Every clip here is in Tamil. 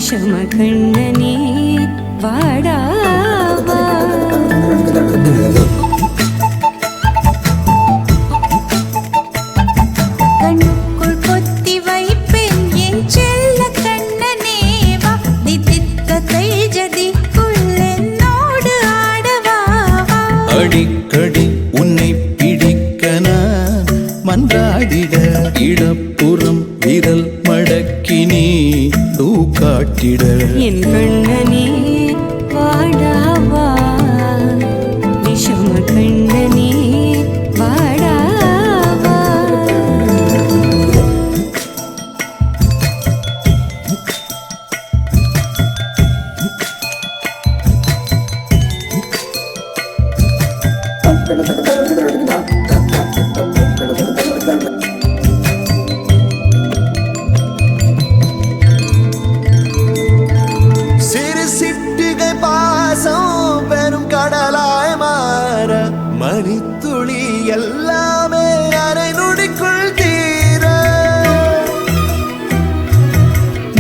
விஷம கண்ணனே வாடாவா. கண்ணுக்குள் பொத்தி வைப்பேன் என் செல்ல கண்ணனே வா. தித்தித்த தைஜதிக்குள் என்னோடு ஆடவா. அடிக்கடி உன்னை பிடிக்க நான் மன்றாடிட இடப்புறம் விரல் மடக்கினே காட்டிட என் கண்ணனே வாடாவா. விஷம கண்ணனே வாடாவா. மணித்துளி எல்லாமே அரை நொடிக்குள் தீர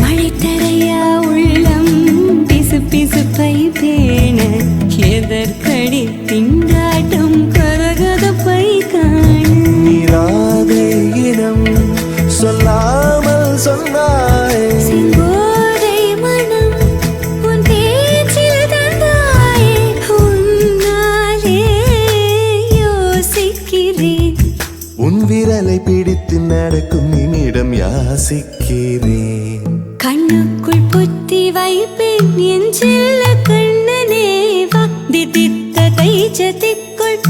மழை தரையா உள்ளம் பிசு பிசுப்பை பேண எதற்கடி திண்டாட்டம் கரகதப்பை காண நீராதே இனம் சொல்லாமல் சொன்னாய் உன் விரலை பிடித்து நடக்கும் நிமிடம் யாசிக்கிறேன். கண்ணுக்குள் புத்தி வைப்பேன் என் செல்ல கண்ணனே வா. தித்தித்த தைஜதிக்குள்